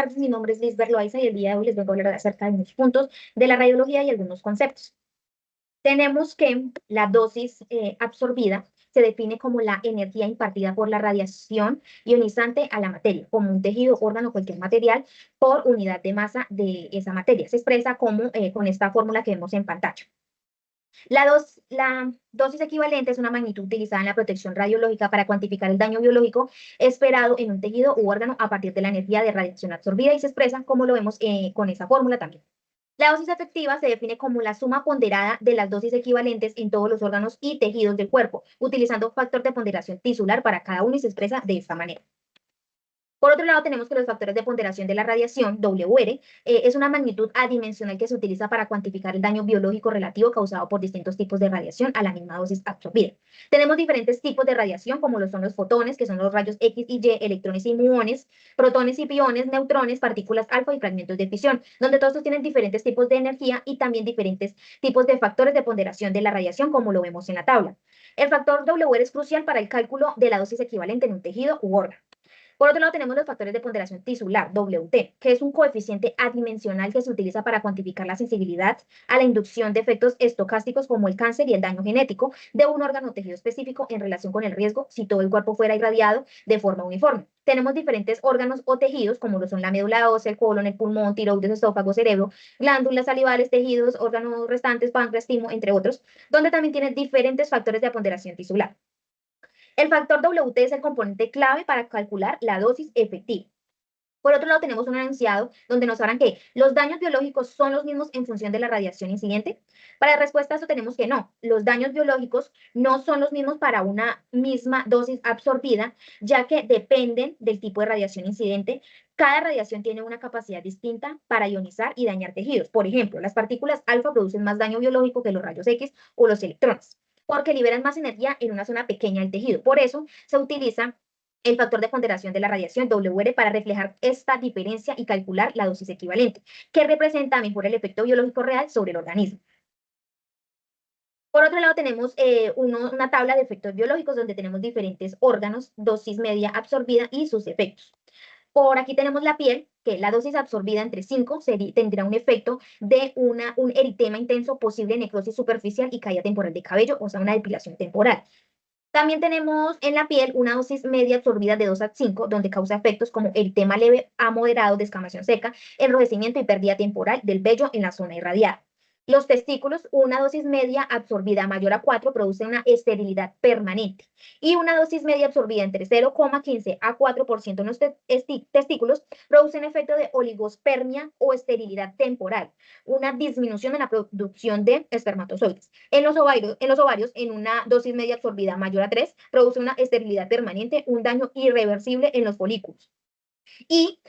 tardes, mi nombre es Lisbeth Loaiza y el día de hoy les vengo a hablar acerca de unos puntos de la radiología y algunos conceptos. Tenemos que la dosis absorbida se define como la energía impartida por la radiación ionizante a la materia, como un tejido, órgano, cualquier material, por unidad de masa de esa materia. Se expresa como con esta fórmula que vemos en pantalla. La dosis equivalente es una magnitud utilizada en la protección radiológica para cuantificar el daño biológico esperado en un tejido u órgano a partir de la energía de radiación absorbida y se expresa como lo vemos con esa fórmula también. La dosis efectiva se define como la suma ponderada de las dosis equivalentes en todos los órganos y tejidos del cuerpo, utilizando factor de ponderación tisular para cada uno y se expresa de esta manera. Por otro lado, tenemos que los factores de ponderación de la radiación, WR, es una magnitud adimensional que se utiliza para cuantificar el daño biológico relativo causado por distintos tipos de radiación a la misma dosis absorbida. Tenemos diferentes tipos de radiación, como lo son los fotones, que son los rayos X y Y, electrones y muones, protones y piones, neutrones, partículas alfa y fragmentos de fisión, donde todos estos tienen diferentes tipos de energía y también diferentes tipos de factores de ponderación de la radiación, como lo vemos en la tabla. El factor WR es crucial para el cálculo de la dosis equivalente en un tejido u órgano. Por otro lado, tenemos los factores de ponderación tisular, WT, que es un coeficiente adimensional que se utiliza para cuantificar la sensibilidad a la inducción de efectos estocásticos como el cáncer y el daño genético de un órgano o tejido específico en relación con el riesgo si todo el cuerpo fuera irradiado de forma uniforme. Tenemos diferentes órganos o tejidos, como lo son la médula ósea, el colon, el pulmón, tiroides, esófago, cerebro, glándulas salivales, tejidos, órganos restantes, páncreas, timo, entre otros, donde también tienen diferentes factores de ponderación tisular. El factor WT es el componente clave para calcular la dosis efectiva. Por otro lado, tenemos un enunciado donde nos hablan que los daños biológicos son los mismos en función de la radiación incidente. Para respuesta a eso tenemos que no, los daños biológicos no son los mismos para una misma dosis absorbida, ya que dependen del tipo de radiación incidente. Cada radiación tiene una capacidad distinta para ionizar y dañar tejidos. Por ejemplo, las partículas alfa producen más daño biológico que los rayos X o los electrones, porque liberan más energía en una zona pequeña del tejido. Por eso se utiliza el factor de ponderación de la radiación, WR, para reflejar esta diferencia y calcular la dosis equivalente, que representa mejor el efecto biológico real sobre el organismo. Por otro lado, tenemos una tabla de efectos biológicos donde tenemos diferentes órganos, dosis media absorbida y sus efectos. Por aquí tenemos la piel, que la dosis absorbida entre 5 tendrá un efecto de un eritema intenso, posible necrosis superficial y caída temporal de cabello, o sea, una depilación temporal. También tenemos en la piel una dosis media absorbida de 2 a 5, donde causa efectos como eritema leve a moderado, descamación seca, enrojecimiento y pérdida temporal del vello en la zona irradiada. Los testículos, una dosis media absorbida mayor a 4 produce una esterilidad permanente. Y una dosis media absorbida entre 0,15 a 4% en los testículos produce un efecto de oligospermia o esterilidad temporal, una disminución en la producción de espermatozoides. En los ovarios, en una dosis media absorbida mayor a 3, produce una esterilidad permanente, un daño irreversible en los folículos. Y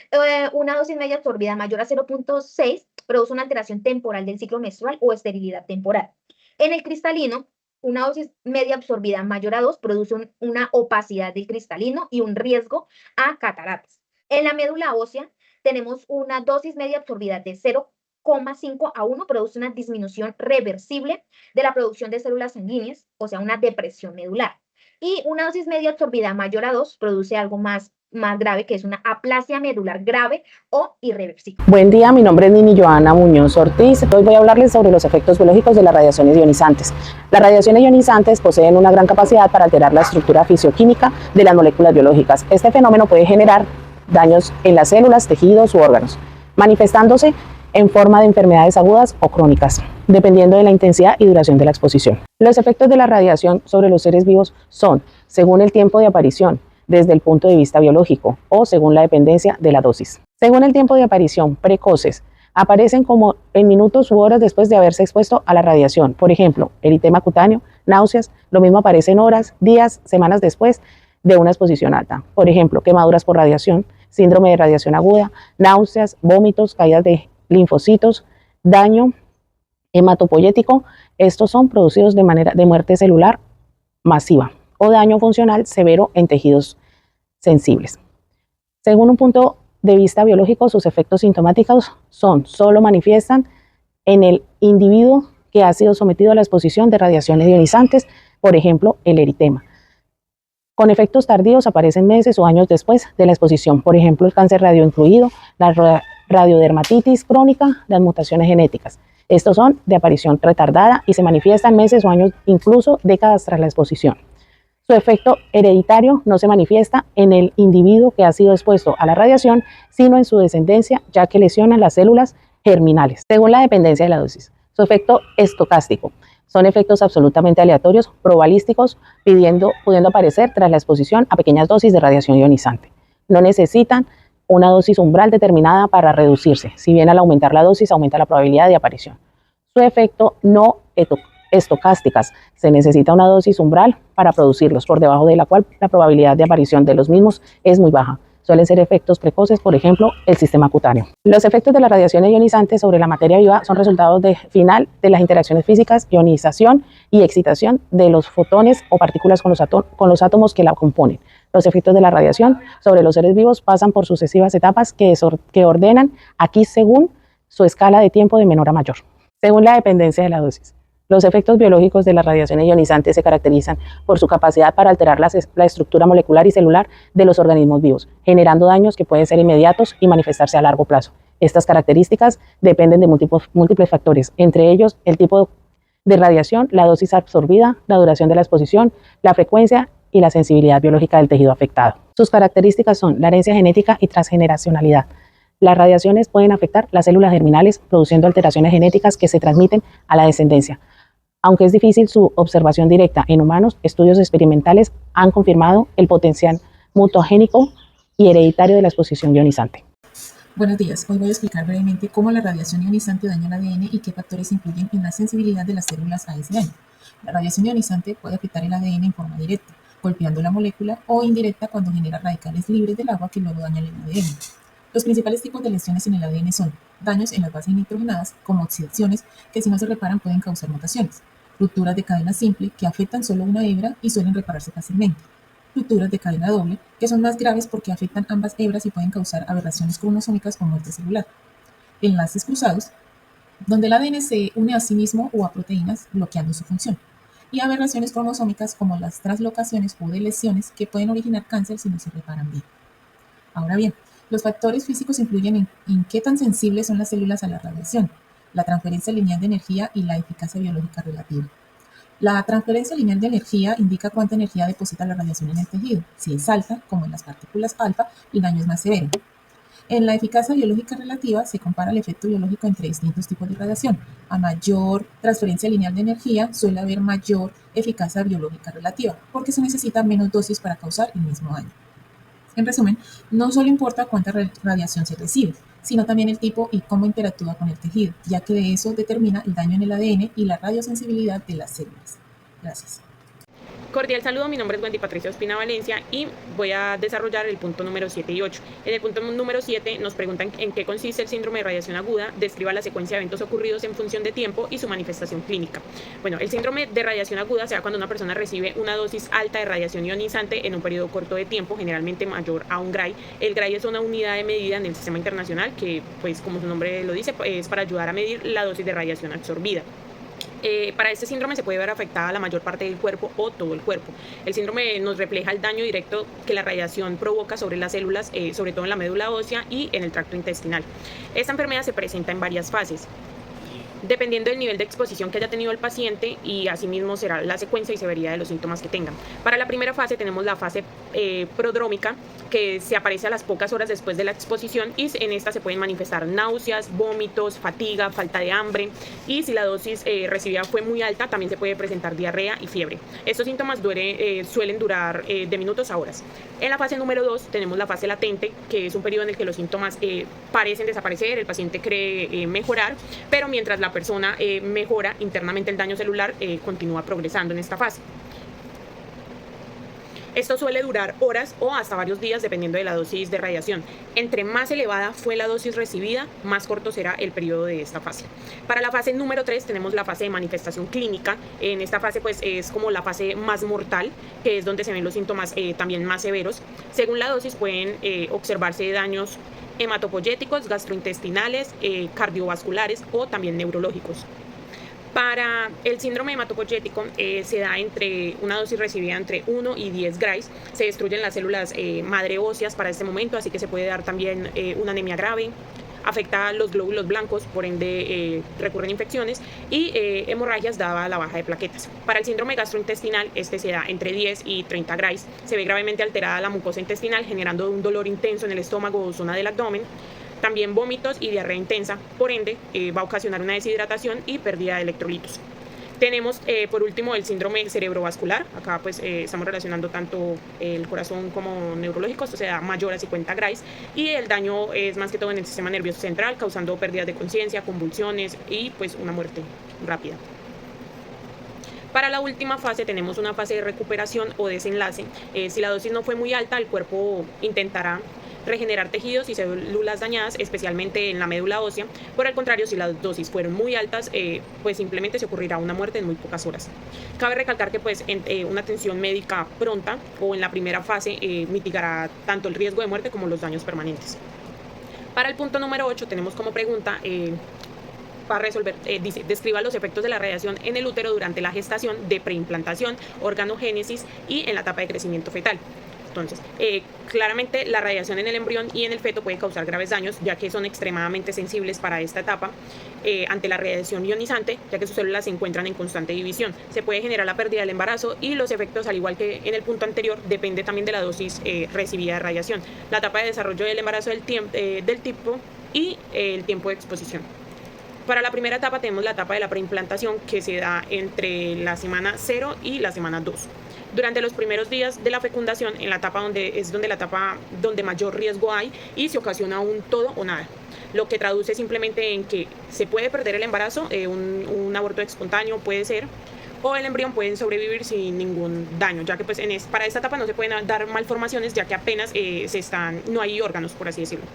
una dosis media absorbida mayor a 0,6 produce una alteración temporal del ciclo menstrual o esterilidad temporal. En el cristalino, una dosis media absorbida mayor a 2 produce una opacidad del cristalino y un riesgo a cataratas. En la médula ósea tenemos una dosis media absorbida de 0,5 a 1 produce una disminución reversible de la producción de células sanguíneas, o sea, una depresión medular. Y una dosis media absorbida mayor a 2 produce algo más grave, que es una aplasia medular grave o irreversible. Buen día, mi nombre es Nini Joana Muñoz Ortiz. Hoy voy a hablarles sobre los efectos biológicos de las radiaciones ionizantes. Las radiaciones ionizantes poseen una gran capacidad para alterar la estructura fisioquímica de las moléculas biológicas. Este fenómeno puede generar daños en las células, tejidos u órganos, manifestándose en forma de enfermedades agudas o crónicas, dependiendo de la intensidad y duración de la exposición. Los efectos de la radiación sobre los seres vivos son, según el tiempo de aparición, desde el punto de vista biológico o según la dependencia de la dosis. Según el tiempo de aparición, precoces aparecen como en minutos u horas después de haberse expuesto a la radiación. Por ejemplo, eritema cutáneo, náuseas, lo mismo aparece en horas, días, semanas después de una exposición alta. Por ejemplo, quemaduras por radiación, síndrome de radiación aguda, náuseas, vómitos, caídas de linfocitos, daño hematopoyético. Estos son producidos de manera de muerte celular masiva o daño funcional severo en tejidos sensibles. Según un punto de vista biológico, sus efectos sintomáticos solo manifiestan en el individuo que ha sido sometido a la exposición de radiaciones ionizantes, por ejemplo, el eritema. Con efectos tardíos aparecen meses o años después de la exposición, por ejemplo, el cáncer radioincluido, la radiodermatitis crónica, las mutaciones genéticas. Estos son de aparición retardada y se manifiestan meses o años, incluso décadas tras la exposición. Su efecto hereditario no se manifiesta en el individuo que ha sido expuesto a la radiación, sino en su descendencia, ya que lesiona las células germinales, según la dependencia de la dosis. Su efecto estocástico son efectos absolutamente aleatorios, probabilísticos, pudiendo aparecer tras la exposición a pequeñas dosis de radiación ionizante. No necesitan una dosis umbral determinada para reducirse, si bien al aumentar la dosis aumenta la probabilidad de aparición. Su efecto no estocásticas. Se necesita una dosis umbral para producirlos, por debajo de la cual la probabilidad de aparición de los mismos es muy baja. Suelen ser efectos precoces, por ejemplo, el sistema cutáneo. Los efectos de las radiaciones ionizantes sobre la materia viva son resultados final de las interacciones físicas, ionización y excitación de los fotones o partículas con los átomos que la componen. Los efectos de la radiación sobre los seres vivos pasan por sucesivas etapas que ordenan aquí según su escala de tiempo de menor a mayor, según la dependencia de la dosis. Los efectos biológicos de las radiaciones ionizantes se caracterizan por su capacidad para alterar la estructura molecular y celular de los organismos vivos, generando daños que pueden ser inmediatos y manifestarse a largo plazo. Estas características dependen de múltiples factores, entre ellos el tipo de radiación, la dosis absorbida, la duración de la exposición, la frecuencia y la sensibilidad biológica del tejido afectado. Sus características son la herencia genética y transgeneracionalidad. Las radiaciones pueden afectar las células germinales, produciendo alteraciones genéticas que se transmiten a la descendencia. Aunque es difícil su observación directa en humanos, estudios experimentales han confirmado el potencial mutagénico y hereditario de la exposición ionizante. Buenos días, hoy voy a explicar brevemente cómo la radiación ionizante daña el ADN y qué factores influyen en la sensibilidad de las células a ese daño. La radiación ionizante puede afectar el ADN en forma directa, golpeando la molécula, o indirecta cuando genera radicales libres del agua que luego dañan el ADN. Los principales tipos de lesiones en el ADN son daños en las bases nitrogenadas, como oxidaciones, que si no se reparan pueden causar mutaciones, rupturas de cadena simple, que afectan solo una hebra y suelen repararse fácilmente, rupturas de cadena doble, que son más graves porque afectan ambas hebras y pueden causar aberraciones cromosómicas o muerte celular, enlaces cruzados, donde el ADN se une a sí mismo o a proteínas, bloqueando su función, y aberraciones cromosómicas como las translocaciones o deleciones que pueden originar cáncer si no se reparan bien. Ahora bien, los factores físicos influyen en qué tan sensibles son las células a la radiación, la transferencia lineal de energía y la eficacia biológica relativa. La transferencia lineal de energía indica cuánta energía deposita la radiación en el tejido. Si es alta, como en las partículas alfa, el daño es más severo. En la eficacia biológica relativa se compara el efecto biológico entre distintos tipos de radiación. A mayor transferencia lineal de energía suele haber mayor eficacia biológica relativa, porque se necesita menos dosis para causar el mismo daño. En resumen, no solo importa cuánta radiación se recibe, sino también el tipo y cómo interactúa con el tejido, ya que de eso determina el daño en el ADN y la radiosensibilidad de las células. Gracias. Cordial saludo, mi nombre es Wendy Patricia Ospina Valencia y voy a desarrollar el punto número 7 y 8. En el punto número 7 nos preguntan en qué consiste el síndrome de radiación aguda, describa la secuencia de eventos ocurridos en función de tiempo y su manifestación clínica. Bueno, el síndrome de radiación aguda se da cuando una persona recibe una dosis alta de radiación ionizante en un periodo corto de tiempo, generalmente mayor a un gray. El gray es una unidad de medida en el sistema internacional que, pues como su nombre lo dice, es para ayudar a medir la dosis de radiación absorbida. Para este síndrome se puede ver afectada la mayor parte del cuerpo o todo el cuerpo. El síndrome nos refleja el daño directo que la radiación provoca sobre las células, sobre todo en la médula ósea y en el tracto intestinal. Esta enfermedad se presenta en varias fases, dependiendo del nivel de exposición que haya tenido el paciente, y asimismo será la secuencia y severidad de los síntomas que tengan. Para la primera fase tenemos la fase prodrómica, que se aparece a las pocas horas después de la exposición, y en esta se pueden manifestar náuseas, vómitos, fatiga, falta de hambre, y si la dosis recibida fue muy alta también se puede presentar diarrea y fiebre. Estos síntomas suelen durar de minutos a horas. En la fase número 2 tenemos la fase latente, que es un periodo en el que los síntomas parecen desaparecer, el paciente cree mejorar, pero mientras la persona mejora internamente el daño celular, continúa progresando en esta fase. Esto suele durar horas o hasta varios días dependiendo de la dosis de radiación. Entre más elevada fue la dosis recibida, más corto será el periodo de esta fase. Para la fase número 3 tenemos la fase de manifestación clínica. En esta fase pues es como la fase más mortal, que es donde se ven los síntomas también más severos. Según la dosis pueden observarse daños hematopoyéticos, gastrointestinales, cardiovasculares o también neurológicos. Para el síndrome hematopoyético se da entre una dosis recibida entre 1 y 10 grays. Se destruyen las células madre óseas para este momento, así que se puede dar también una anemia grave. Afecta a los glóbulos blancos, por ende recurren infecciones y hemorragias dada la baja de plaquetas. Para el síndrome gastrointestinal, este se da entre 10 y 30 grays. Se ve gravemente alterada la mucosa intestinal, generando un dolor intenso en el estómago o zona del abdomen. También vómitos y diarrea intensa, por ende va a ocasionar una deshidratación y pérdida de electrolitos. Tenemos por último el síndrome cerebrovascular. Acá pues estamos relacionando tanto el corazón como neurológico, esto se da mayor a 50 grays y el daño es más que todo en el sistema nervioso central, causando pérdidas de conciencia, convulsiones y pues una muerte rápida. Para la última fase tenemos una fase de recuperación o desenlace. Si la dosis no fue muy alta, el cuerpo intentará regenerar tejidos y células dañadas, especialmente en la médula ósea. Por el contrario, si las dosis fueron muy altas, pues simplemente se ocurrirá una muerte en muy pocas horas. Cabe recalcar que pues una atención médica pronta o en la primera fase mitigará tanto el riesgo de muerte como los daños permanentes. Para el punto número 8 tenemos como pregunta para resolver, dice, describa los efectos de la radiación en el útero durante la gestación, de preimplantación, organogénesis y en la etapa de crecimiento fetal. Entonces, claramente la radiación en el embrión y en el feto puede causar graves daños, ya que son extremadamente sensibles para esta etapa ante la radiación ionizante, ya que sus células se encuentran en constante división. Se puede generar la pérdida del embarazo y los efectos, al igual que en el punto anterior, depende también de la dosis recibida de radiación, la etapa de desarrollo del embarazo del tipo y el tiempo de exposición. Para la primera etapa tenemos la etapa de la preimplantación, que se da entre la semana 0 y la semana 2. Durante los primeros días de la fecundación, en la etapa donde mayor riesgo hay y se ocasiona un todo o nada, lo que traduce simplemente en que se puede perder el embarazo, un aborto espontáneo puede ser, o el embrión puede sobrevivir sin ningún daño, ya que pues para esta etapa no se pueden dar malformaciones, ya que apenas no hay órganos, por así decirlo.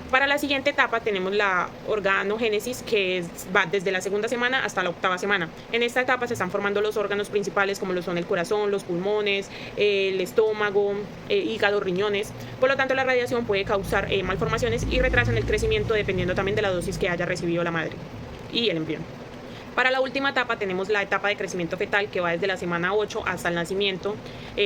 Para la siguiente etapa tenemos la organogénesis, que va desde la segunda semana hasta la 8ª semana. En esta etapa se están formando los órganos principales, como lo son el corazón, los pulmones, el estómago, hígado, riñones. Por lo tanto, la radiación puede causar malformaciones y retrasan el crecimiento, dependiendo también de la dosis que haya recibido la madre y el embrión. Para la última etapa tenemos la etapa de crecimiento fetal, que va desde la semana 8 hasta el nacimiento.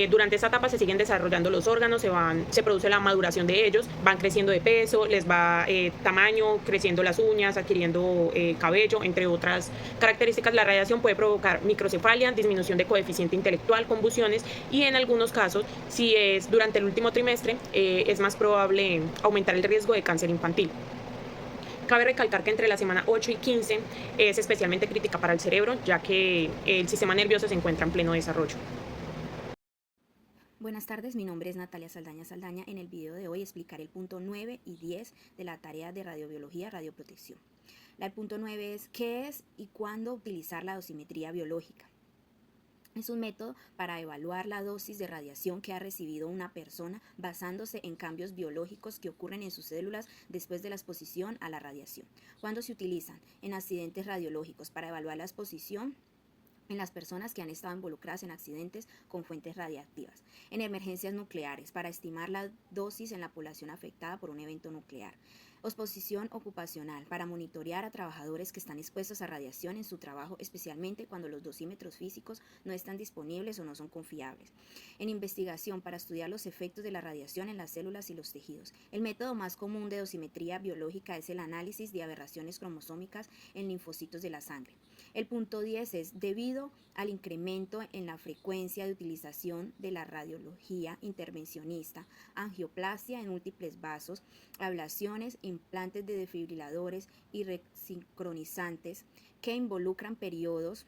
Durante esta etapa se siguen desarrollando los órganos, se produce la maduración de ellos, van creciendo de peso, les va tamaño, creciendo las uñas, adquiriendo cabello, entre otras características. La radiación puede provocar microcefalia, disminución de coeficiente intelectual, convulsiones y en algunos casos, si es durante el último trimestre, es más probable aumentar el riesgo de cáncer infantil. Cabe recalcar que entre la semana 8 y 15 es especialmente crítica para el cerebro, ya que el sistema nervioso se encuentra en pleno desarrollo. Buenas tardes, mi nombre es Natalia Saldaña. En el video de hoy explicaré el punto 9 y 10 de la tarea de radiobiología, radioprotección. El punto 9 es qué es y cuándo utilizar la dosimetría biológica. Es un método para evaluar la dosis de radiación que ha recibido una persona basándose en cambios biológicos que ocurren en sus células después de la exposición a la radiación. ¿Cuándo se utilizan? En accidentes radiológicos para evaluar la exposición en las personas que han estado involucradas en accidentes con fuentes radiactivas, en emergencias nucleares, para estimar la dosis en la población afectada por un evento nuclear. Exposición ocupacional, para monitorear a trabajadores que están expuestos a radiación en su trabajo, especialmente cuando los dosímetros físicos no están disponibles o no son confiables. En investigación, para estudiar los efectos de la radiación en las células y los tejidos. El método más común de dosimetría biológica es el análisis de aberraciones cromosómicas en linfocitos de la sangre. El punto 10 es debido al incremento en la frecuencia de utilización de la radiología intervencionista, angioplasia en múltiples vasos, ablaciones, implantes de desfibriladores y resincronizantes que involucran periodos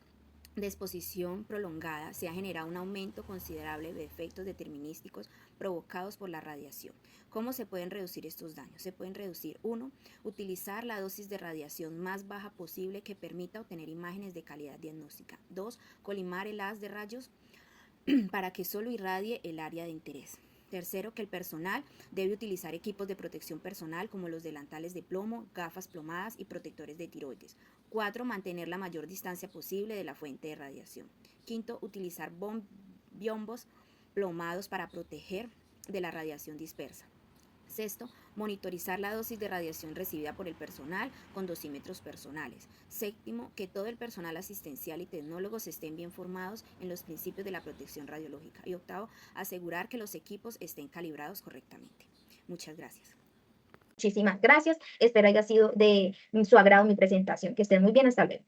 de exposición prolongada, se ha generado un aumento considerable de efectos determinísticos provocados por la radiación. ¿Cómo se pueden reducir estos daños? Se pueden reducir: 1. Utilizar la dosis de radiación más baja posible que permita obtener imágenes de calidad diagnóstica. 2. Colimar el haz de rayos para que solo irradie el área de interés. Tercero, que el personal debe utilizar equipos de protección personal como los delantales de plomo, gafas plomadas y protectores de tiroides. 4. Mantener la mayor distancia posible de la fuente de radiación. Quinto, utilizar biombos plomados para proteger de la radiación dispersa. Sexto, monitorizar la dosis de radiación recibida por el personal con dosímetros personales. Séptimo, que todo el personal asistencial y tecnólogos estén bien formados en los principios de la protección radiológica. Y octavo, asegurar que los equipos estén calibrados correctamente. Muchas gracias. Muchísimas gracias. Espero haya sido de su agrado mi presentación. Que estén muy bien. Hasta luego.